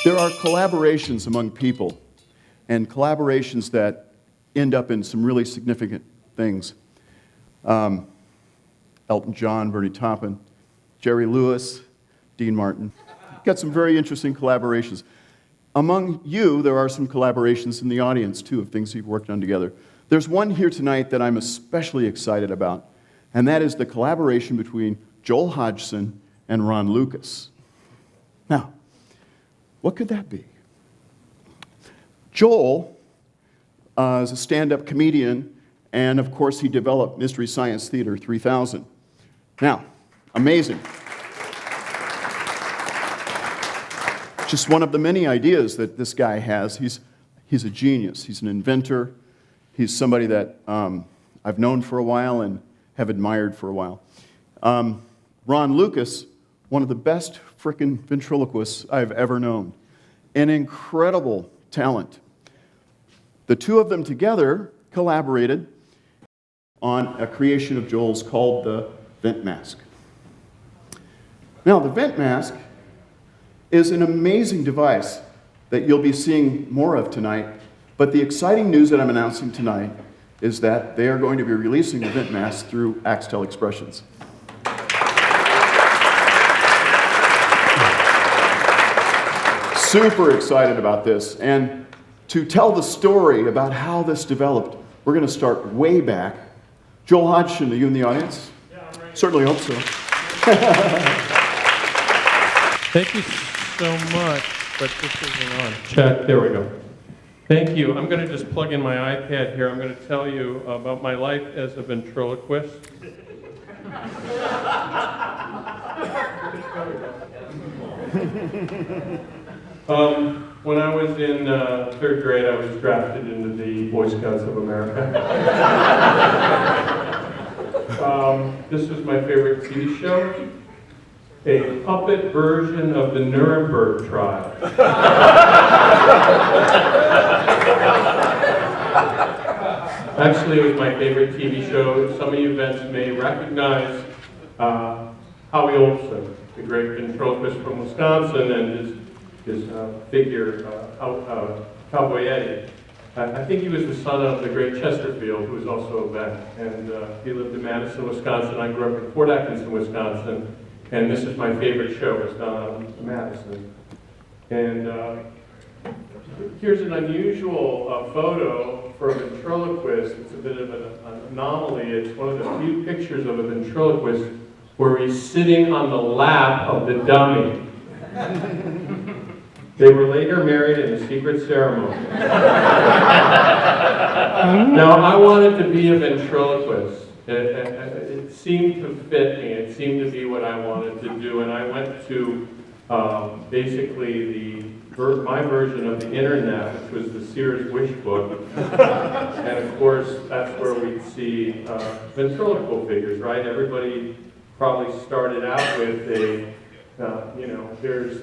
There are collaborations among people, and collaborations that end up in some really significant things. Elton John, Bernie Taupin, Jerry Lewis, Dean Martin. Got some very interesting collaborations. Among you, there are some collaborations in the audience, too, of things you've worked on together. There's one here tonight that I'm especially excited about, and that is the collaboration between Joel Hodgson and Ron Lucas. Now, what could that be? Joel is a stand-up comedian, and of course he developed Mystery Science Theater 3000. Now, amazing. Just one of the many ideas that this guy has. He's a genius. He's an inventor. He's somebody that I've known for a while and have admired for a while. Ron Lucas, one of the best frickin' ventriloquists I've ever known. An incredible talent. The two of them together collaborated on a creation of Joel's called the vent mask. Now, the vent mask is an amazing device that you'll be seeing more of tonight, but the exciting news that I'm announcing tonight is that they are going to be releasing the vent mask through Axtell Expressions. Super excited about this, and to tell the story about how this developed, we're going to start way back. Joel Hodgson, are you in the audience? Yeah, I'm right. Certainly hope so. Thank you so much, but this isn't on. Check, there we go. Thank you. I'm going to just plug in my iPad here. I'm going to tell you about my life as a ventriloquist. When I was in third grade, I was drafted into the Boy Scouts of America. This was my favorite TV show, a puppet version of the Nuremberg trial. Actually, it was my favorite TV show. Some of you vets may recognize Howie Olson, the great ventriloquist from Wisconsin, and his figure, Cowboy Eddie. I think he was the son of the great Chesterfield, who was also a vet, and he lived in Madison, Wisconsin. I grew up in Fort Atkinson, Wisconsin, and this is my favorite show. It's done in Madison. And here's an unusual photo for a ventriloquist. It's a bit of an anomaly. It's one of the few pictures of a ventriloquist where he's sitting on the lap of the dummy. They were later married in a secret ceremony. Now, I wanted to be a ventriloquist. It seemed to fit me. It seemed to be what I wanted to do. And I went to basically my version of the internet, which was the Sears Wish Book. And of course, that's where we'd see ventriloquial figures, right? Everybody probably started out with there's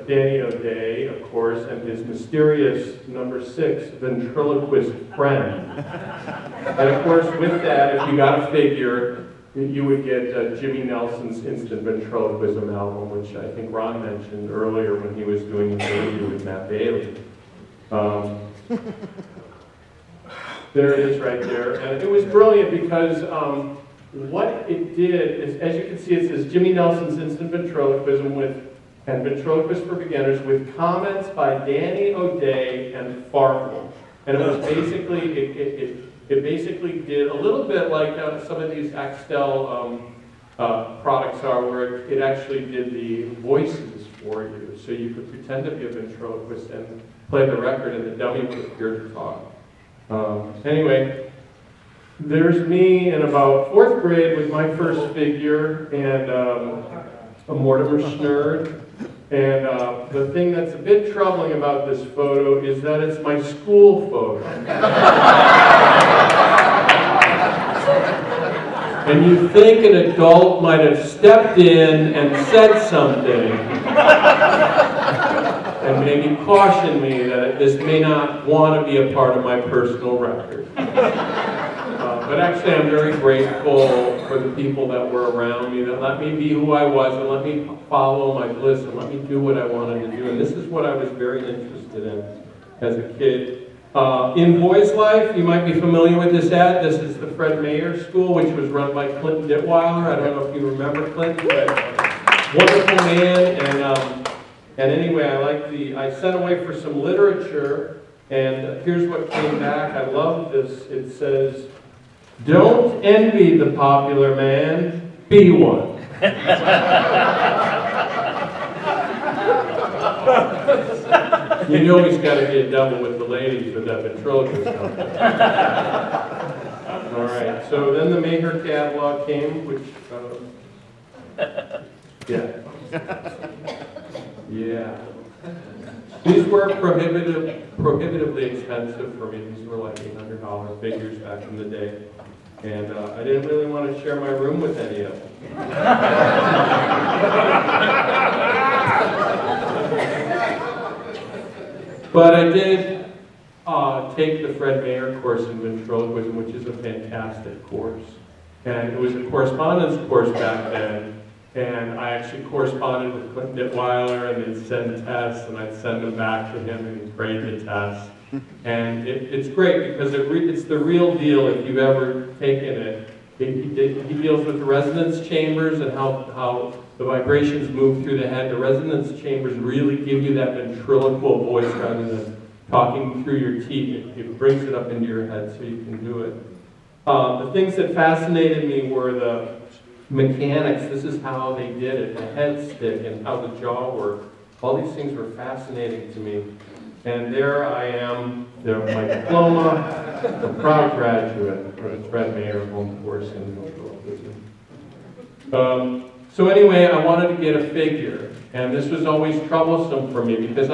Danny O'Day, of course, and his mysterious number 6 ventriloquist friend. And of course, with that, if you got a figure, you would get Jimmy Nelson's Instant Ventriloquism album, which I think Ron mentioned earlier when he was doing an interview with Matt Bailey. There it is right there. And it was brilliant because what it did is, as you can see, it says Jimmy Nelson's Instant Ventriloquism and Ventriloquist for Beginners with comments by Danny O'Day and Farkle. And it was basically, it basically did a little bit like some of these Axtell products are, where it actually did the voices for you. So you could pretend to be a ventriloquist and play the record, and the dummy would appear to talk. Anyway, there's me in about 4th grade with my first figure, and a Mortimer Snurd. And the thing that's a bit troubling about this photo is that it's my school photo. And you think an adult might have stepped in and said something, and maybe cautioned me that this may not want to be a part of my personal record. But actually, I'm very grateful for the people that were around me that let me be who I was and let me follow my bliss and let me do what I wanted to do. And this is what I was very interested in as a kid. In Boys Life, you might be familiar with this ad. This is the Fred Mayer School, which was run by Clinton Ditweiler. I don't know if you remember Clinton, but wonderful man. And anyway, I sent away for some literature, and here's what came back. I love this. It says, "Don't envy the popular man, be one." You know he's got to be a devil with the ladies with that ventriloquist company. All right, so then the Maher catalog came, which, yeah. These were prohibitively expensive for me. These were like $800 figures back in the day. And I didn't really want to share my room with any of them. But I did take the Fred Mayer course in ventriloquism, which is a fantastic course. And it was a correspondence course back then. And I actually corresponded with Clinton Ditweiler, and they'd send tests, and I'd send them back to him, and he'd grade the tests. And it's great because it's the real deal if you've ever taken it. He deals with the resonance chambers and how the vibrations move through the head. The resonance chambers really give you that ventriloquial voice rather than talking through your teeth. It brings it up into your head so you can do it. The things that fascinated me were the mechanics. This is how they did it, the head stick and how the jaw worked. All these things were fascinating to me. And there I am, my diploma, a proud graduate of the Fred Mayer home course in ventriloquism. So anyway, I wanted to get a figure, and this was always troublesome for me because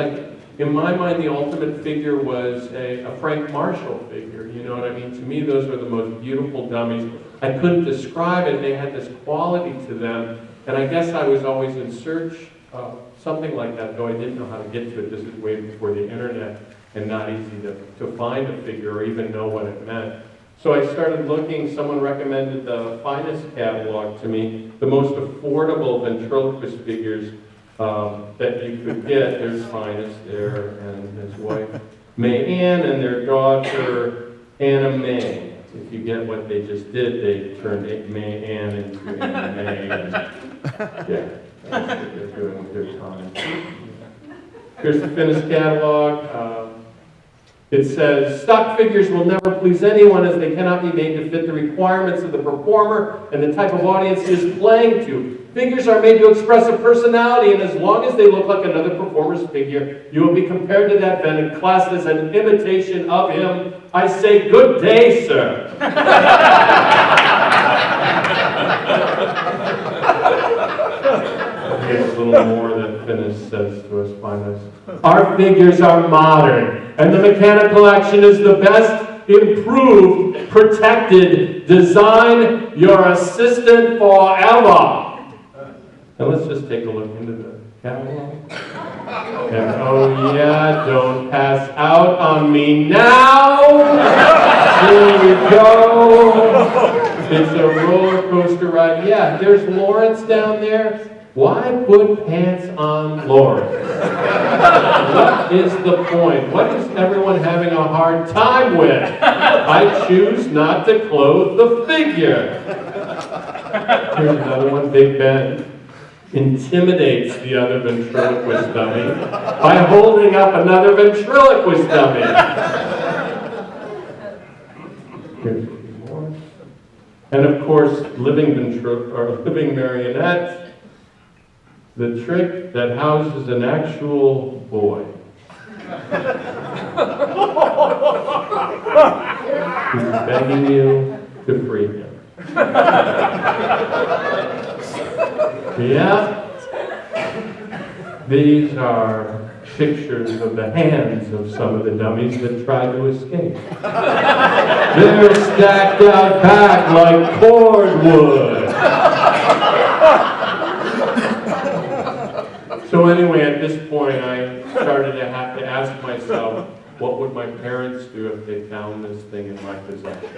in my mind, the ultimate figure was a Frank Marshall figure. You know what I mean? To me, those were the most beautiful dummies. I couldn't describe it. They had this quality to them, and I guess I was always in search of something like that, though I didn't know how to get to it. This is way before the internet and not easy to find a figure or even know what it meant. So I started looking. Someone recommended the Finest catalog to me, the most affordable ventriloquist figures that you could get. There's Finest there and his wife, May Ann, and their daughter, Anna May. If you get what they just did, they turned May Ann into Anna May. And, yeah, that's what they're doing with their time. Here's the Finest catalog. It says, stock figures will never please anyone as they cannot be made to fit the requirements of the performer and the type of audience he is playing to. Figures are made to express a personality, and as long as they look like another performer's figure, you will be compared to that man and classed as an imitation of him. I say, good day, sir. Here's a little more that Finest says to us, Finest. Our figures are modern, and the mechanical action is the best, improved, protected, design your assistant forever. And let's just take a look into the catalog. And oh yeah, don't pass out on me now. Here we go. It's a roller coaster ride. Yeah, there's Lawrence down there. Why put pants on Lawrence? What is the point? What is everyone having a hard time with? I choose not to clothe the figure. Here's another one, Big Ben intimidates the other ventriloquist dummy by holding up another ventriloquist dummy. Here's a few more. And of course, living marionette, the trick that houses an actual boy. He's begging you to free him. Yeah, these are pictures of the hands of some of the dummies that tried to escape. They're stacked out back like cordwood. So anyway, at this point, I started to have to ask myself, what would my parents do if they found this thing in my possession?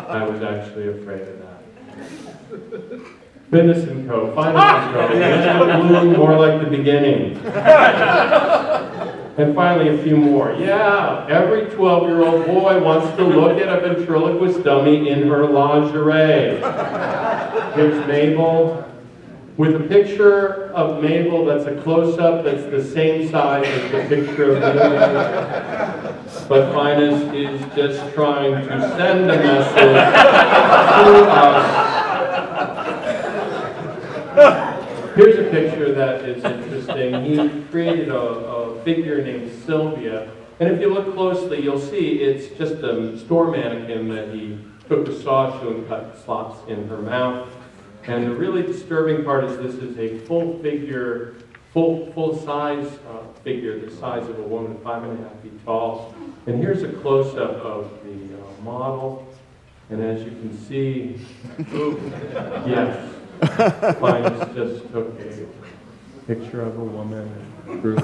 I was actually afraid of that. Fitness & Co., Finance & Co., the end of the balloon, more like the beginning. And finally, a few more. Yeah, every 12-year-old boy wants to look at a ventriloquist dummy in her lingerie. Here's Mabel, with a picture of Mabel that's a close-up that's the same size as the picture of me. But Finest is just trying to send a message to us. Here's a picture that is interesting. He created a figure named Sylvia. And if you look closely, you'll see it's just a store mannequin that he took a saw to and cut slots in her mouth. And the really disturbing part is this is a full figure, full-size figure, the size of a woman, 5.5 feet tall. And here's a close-up of the model. And as you can see, yes, Linus just took a picture of a woman and drew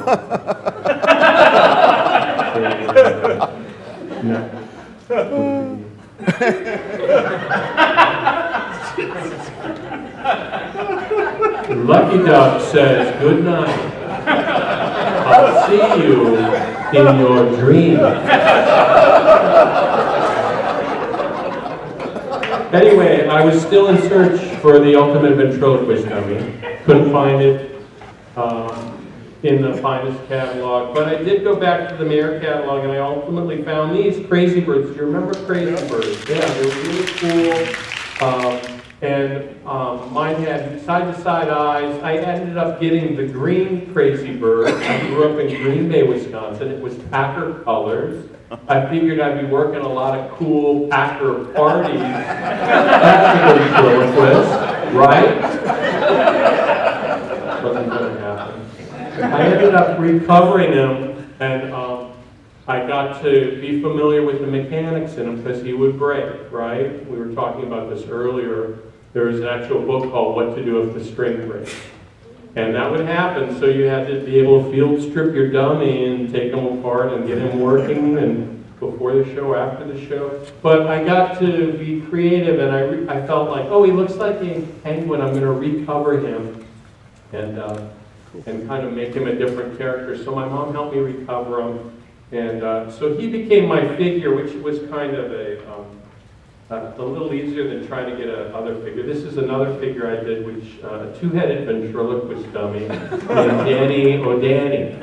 Lucky Duck says, good night. I'll see you in your dream. Anyway, I was still in search for the ultimate ventriloquist dummy. Couldn't find it in the Finest catalog, but I did go back to the Mayer catalog and I ultimately found these Crazy Birds. Do you remember Crazy Birds? Yeah, they were really cool. Mine had side-to-side eyes. I ended up getting the green Crazy Bird. I grew up in Green Bay, Wisconsin. It was Packer colors. I figured I'd be working a lot of cool Packer parties as a ventriloquist, right? Wasn't going to happen. I ended up recovering him, and I got to be familiar with the mechanics in him because he would break, right? We were talking about this earlier. There was an actual book called What to Do If the String Breaks. And that would happen, so you had to be able to field strip your dummy and take him apart and get him working, and before the show, after the show. But I got to be creative, and I felt like, oh, he looks like a penguin. I'm going to recover him and kind of make him a different character. So my mom helped me recover him. And so he became my figure, which was kind of a little easier than trying to get another figure. This is another figure I did, which a two-headed ventriloquist dummy named Danny O'Danny.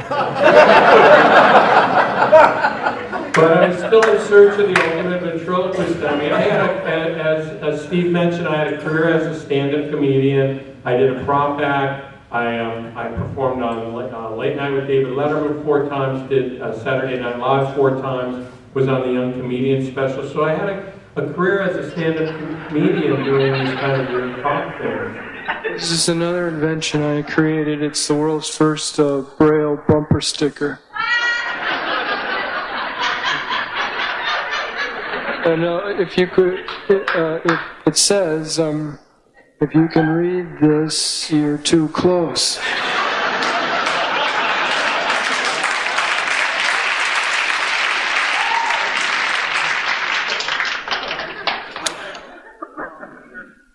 But I was still in search of the ultimate ventriloquist dummy. I had, as Steve mentioned, I had a career as a stand-up comedian. I did a prop act. I performed on Late Night with David Letterman 4 times, did Saturday Night Live 4 times, was on the Young Comedian special. So I had a career as a stand-up comedian doing these kind of weird prop things. This is another invention I created. It's the world's first Braille bumper sticker. And if you could, it says, if you can read this, you're too close.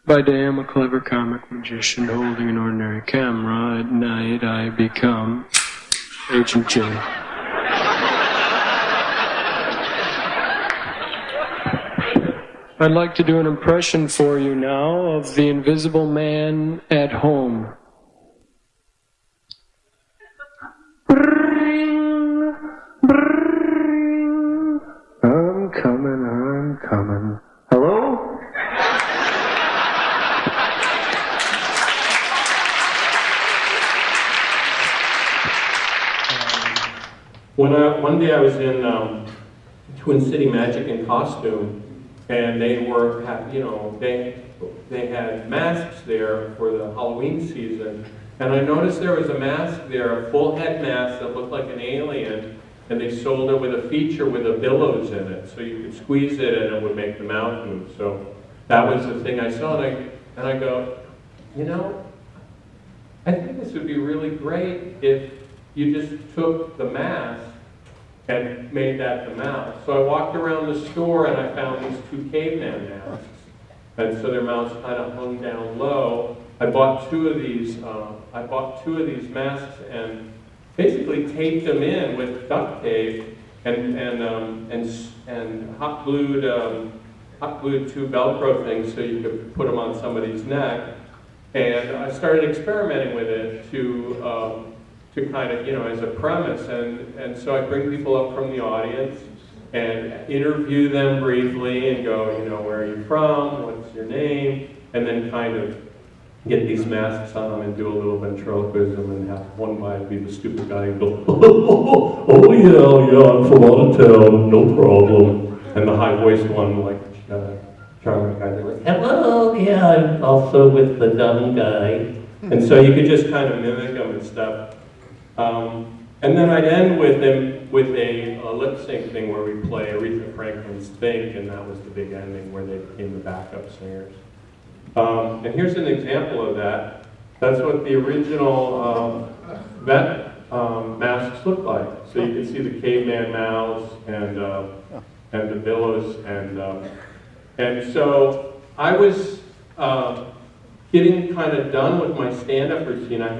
By day, I'm a clever comic magician holding an ordinary camera. At night, I become Agent J. I'd like to do an impression for you now of the Invisible Man at home. Bring, bring. I'm coming. Hello? One day I was in Twin City Magic in costume, and they were, they had masks there for the Halloween season, and I noticed there was a mask there, a full head mask that looked like an alien, and they sold it with a feature with a billows in it, so you could squeeze it and it would make the mouth move. So that was the thing I saw, and I go, I think this would be really great if you just took the mask and made that the mask. So I walked around the store and I found these two caveman masks. And so their mouths kind of hung down low. I bought two of these masks and basically taped them in with duct tape and hot glued two Velcro things so you could put them on somebody's neck. And I started experimenting with it to kind of, as a premise. And so I bring people up from the audience and interview them briefly and go, where are you from? What's your name? And then kind of get these masks on them and do a little ventriloquism and have one guy be the stupid guy and go, oh yeah, I'm from out of town, no problem. And the high-voiced one, like charming guy, they're like, hello, yeah, I'm also with the dumb guy. And so you could just kind of mimic them and stuff. And then I'd end with them with a lip sync thing where we play Aretha Franklin's Think, and that was the big ending where they became the backup singers. And here's an example of that. That's what the original vet masks look like. So you can see the caveman mouths and the billows, and so I was getting kind of done with my stand-up routine. I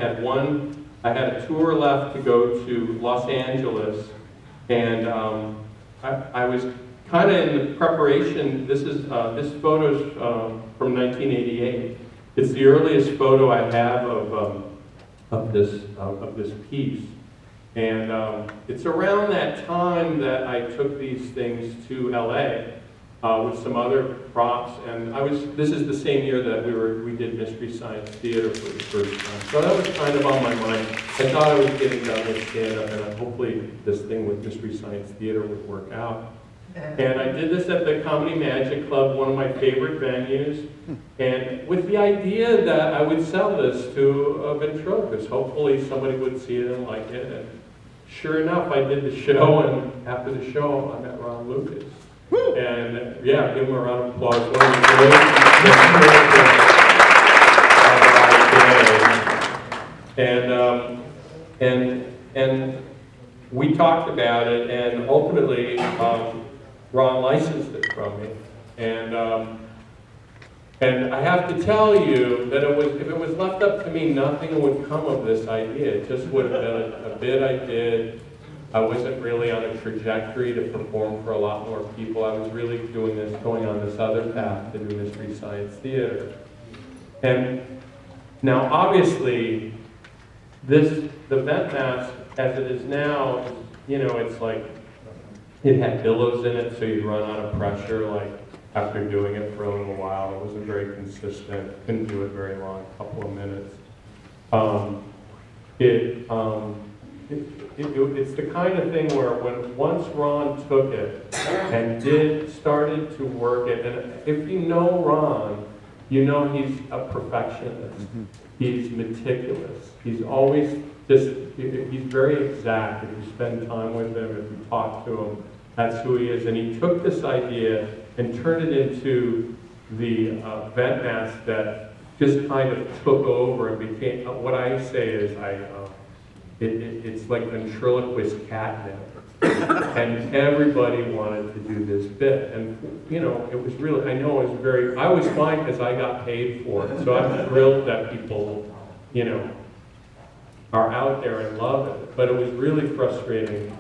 had a tour left to go to Los Angeles, and I was kind of in the preparation. This photo's from 1988. It's the earliest photo I have of this piece, and it's around that time that I took these things to LA with some other props, and this is the same year that we did Mystery Science Theater for the first time. So that was kind of on my mind. I thought I was getting done with stand-up, and hopefully this thing with Mystery Science Theater would work out. And I did this at the Comedy Magic Club, one of my favorite venues, and with the idea that I would sell this to a ventriloquist. Hopefully somebody would see it and like it. And sure enough, I did the show, and after the show, I met Ron Lucas. And yeah, give him a round of applause. One of the great and we talked about it, and ultimately Ron licensed it from me. And I have to tell you that if it was left up to me, nothing would come of this idea. It just would have been a bit I did. I wasn't really on a trajectory to perform for a lot more people. I was really going on this other path to do Mystery Science Theater. And now, obviously, the vent mask, as it is now, it's like, it had billows in it, so you'd run out of pressure, like, after doing it for a little while. It wasn't very consistent, couldn't do it very long, a couple of minutes. It's the kind of thing where once Ron took it and started to work it, and if you know Ron, you know he's a perfectionist. Mm-hmm. He's meticulous. He's always he's very exact. If you spend time with him, if you talk to him, that's who he is. And he took this idea and turned it into the vent mask that just kind of took over and became, what I say is it's like ventriloquist catnip. And everybody wanted to do this bit. And, it was really, I was fine because I got paid for it. So I'm thrilled that people, are out there and love it. But it was really frustrating,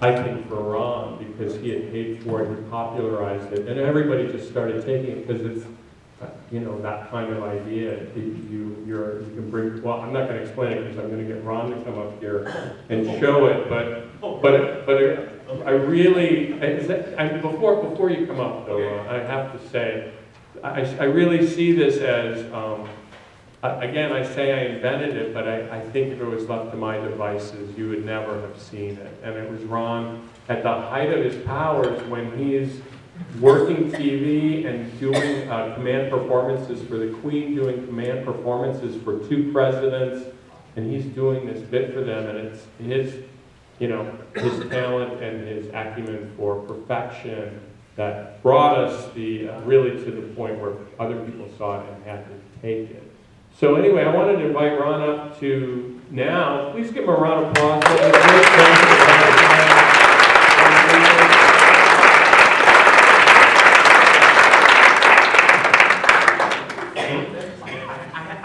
I think, for Ron, because he had paid for it, he popularized it, and everybody just started taking it because it's, that kind of idea. You can bring. Well, I'm not going to explain it because I'm going to get Ron to come up here and show it. But I really, before you come up though, I have to say, I really see this as, again, I say I invented it, but I think if it was left to my devices, you would never have seen it. And it was Ron at the height of his powers when he is working TV and doing command performances for the Queen, doing command performances for 2 presidents, and he's doing this bit for them, and it's his, his talent and his acumen for perfection that brought us really to the point where other people saw it and had to take it. So anyway, I wanted to invite Ron up to now. Please give him a round of applause.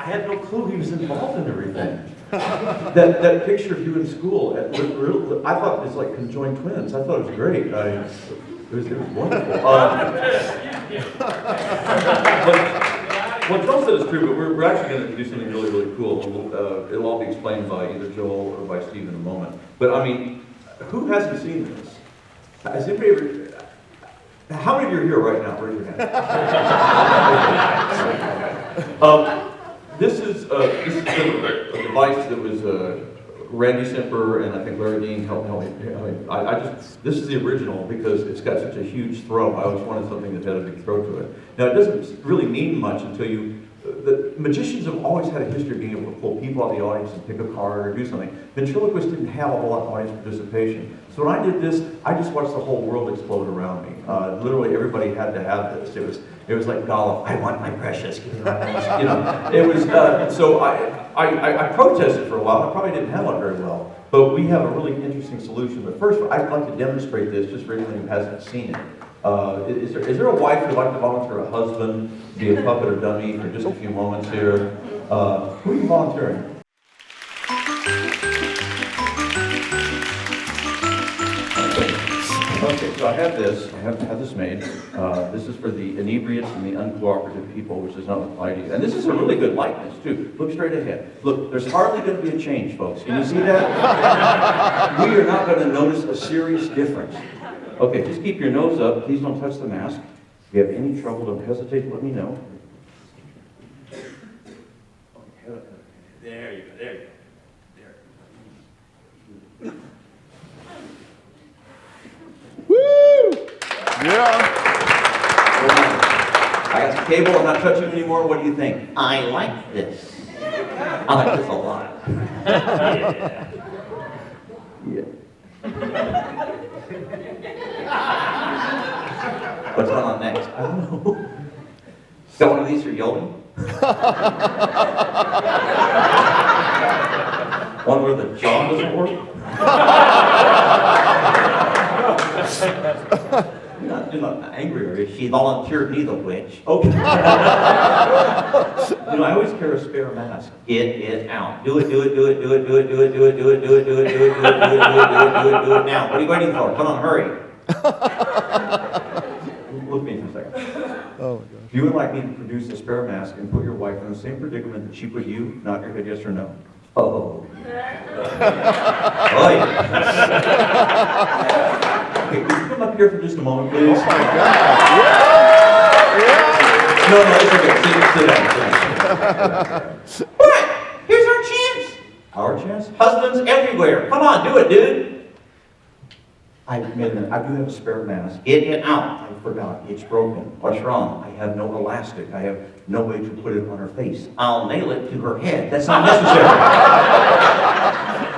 had no clue he was involved in everything. That picture of you in school, I thought it was like conjoined twins. I thought it was great. It was wonderful. What Joel said is true, but we're actually going to do something really, really cool. It'll all be explained by either Joel or by Steve in a moment. But I mean, who hasn't seen this? Has anybody ever? How many of you are here right now? Raise your hand. This is a device that was Randy Simper and I think Larry Dean helped me. This is the original because it's got such a huge throw. I always wanted something that had a big throw to it. Now it doesn't really mean much until the magicians have always had a history of being able to pull people out of the audience and pick a card or do something. Ventriloquists didn't have a whole lot of audience participation. So when I did this, I just watched the whole world explode around me. Literally everybody had to have this. It was like Gollum, I want my precious, give me my precious, you know. It was, so I protested for a while. I probably didn't handle it very well. But we have a really interesting solution. But first, I'd like to demonstrate this just for anyone who hasn't seen it. Is there a wife who'd like to volunteer a husband, be a puppet or dummy for just a few moments here? Who are you volunteering? Okay, so I have this. I have this made. This is for the inebriates and the uncooperative people, which does not apply to you. And this is a really good likeness, too. Look straight ahead. Look, there's hardly going to be a change, folks. Can you see that? We are not going to notice a serious difference. Okay, just keep your nose up. Please don't touch the mask. If you have any trouble, don't hesitate to let me know. There you go. There you go. Woo! Yeah. I got the cable. I'm not touching anymore. What do you think? I like this. I like this a lot. Yeah. What's going on next? I don't know. Got one of these for yelling? One where the jaw doesn't work? You're not angry, are you? She volunteered me, the witch. Okay. I always carry a spare mask. Get it out. Do it, do it, do it, do it, do it, do it, do it, do it, do it, do it, do it, do it, do it, do it, do it now. What are you waiting for? Come on, hurry. Look at me for a second. Oh my God. If you would like me to produce a spare mask and put your wife in the same predicament that she put you, nod your head yes or no. Oh. Oh, yeah. Okay, would you come up here for just a moment, please? Oh my God. Yeah. No, it's okay. Sit down. What? Here's our chance. Our chance? Husbands everywhere. Come on, do it, dude. I do have a spare mask. Get it out. I forgot. It's broken. What's wrong? I have no elastic. I have no way to put it on her face. I'll nail it to her head. That's not necessary.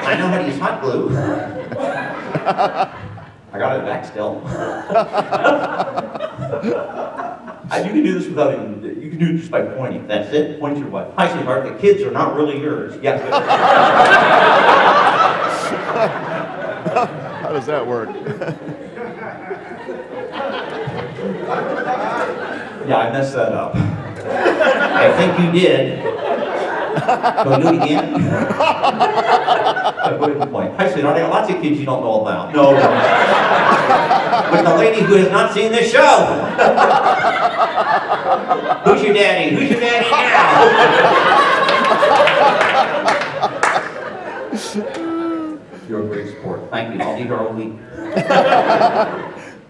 I know how to use hot glue. I got it at Axtell. You can do this without even, you can do it just by pointing. That's it. Point to your wife. Hi, sweetheart. The kids are not really yours. Yeah. How does that work? Yeah, I messed that up. I think you did. Can we do it again? Point. Hi, sweetheart. I got lots of kids you don't know about. No. With the lady who has not seen this show. Who's your daddy? Who's your daddy now? You're a great sport. Thank you. I'll be here all week.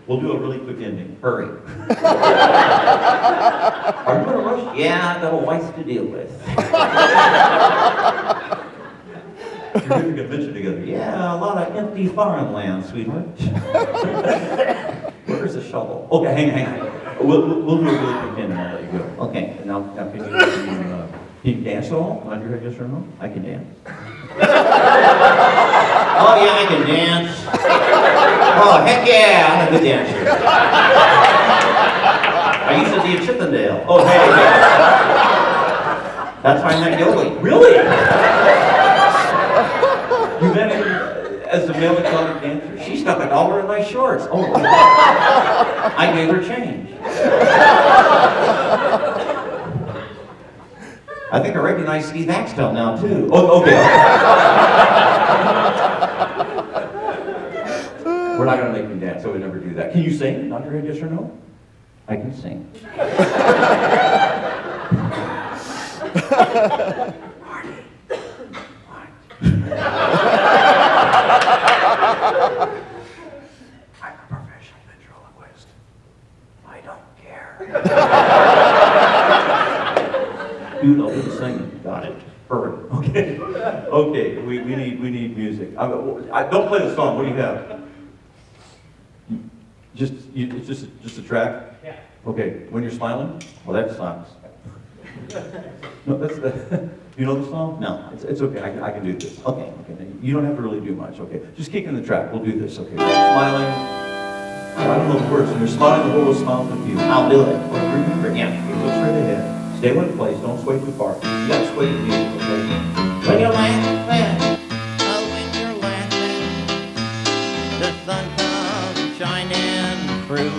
We'll do a really quick ending. Hurry. Are you in a rush? Yeah, I've got a wife to deal with. You're doing a convention together. Yeah, a lot of empty farmland, sweetheart. Where's the shovel? Okay, hang on. We'll do a really quick ending and I'll let you go. Okay, now can you dance at all? On your head, yes or no? I can dance. Oh yeah, I can dance. Oh heck yeah, I'm a good dancer. I used to be a Chippendale. Oh hey. That's why I'm not guilty. Really? You met her as a male atomic dancer? She stuck $1 in my shorts. Oh my God. I gave her change. I think I recognize Steve Axtell now, too. Oh, okay. We're not going to make him dance, so we never do that. Can you sing? Nod your head, yes or no? I can sing. Marty. I'm a professional ventriloquist. I don't care. Dude, I'll do the singing. Got it. Perfect. Okay. Okay. We need music. Don't play the song. What do you have? It's just a track. Yeah. Okay. When you're smiling. Well, that sucks. No, that's the. You know the song? No. It's okay. I can do this. Okay. Okay. You don't have to really do much. Okay. Just kick in the track. We'll do this. Okay. Smiling. I don't know the words. When you're smiling, the world will smile with you. I'll do it. Or remember, yeah. You look straight ahead. Stay one place, don't sway too far. You gotta sway to music, okay? When you're laughing, oh, when you're laughing, the sun comes shining through.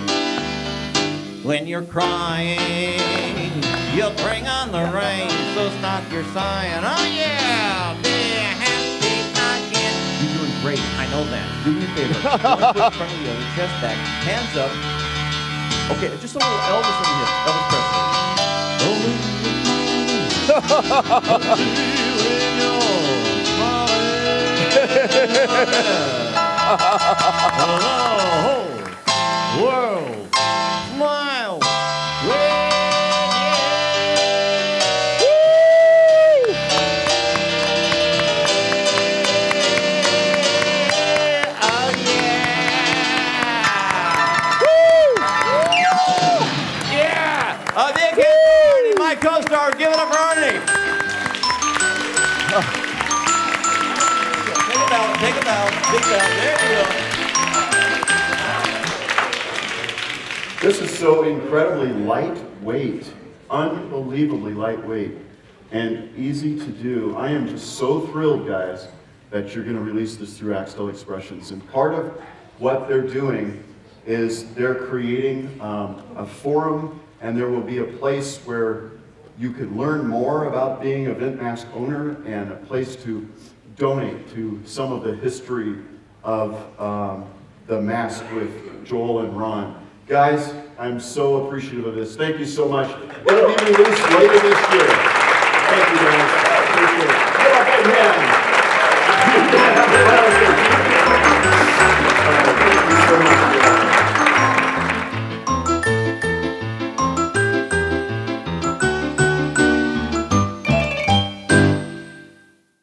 When you're crying, you'll bring on the rain, so stop your sighing. Oh yeah, be happy again. You're doing great, I know that. Do me a favor, one foot in front of the other, chest back, hands up. Okay, just a little Elvis in the hips, Elvis Presley. Hello, world, smile, my co-star, give it up for Arnie. Take a bow, big bow, there you go. This is so incredibly lightweight, unbelievably lightweight, and easy to do. I am just so thrilled, guys, that you're going to release this through Axtell Expressions. And part of what they're doing is they're creating a forum, and there will be a place where you can learn more about being a Vent Mask owner and a place to donate to some of the history of the mask with Joel and Ron. Guys, I'm so appreciative of this. Thank you so much. It'll be released later this year. Thank you, guys. Appreciate it. Give up a hand.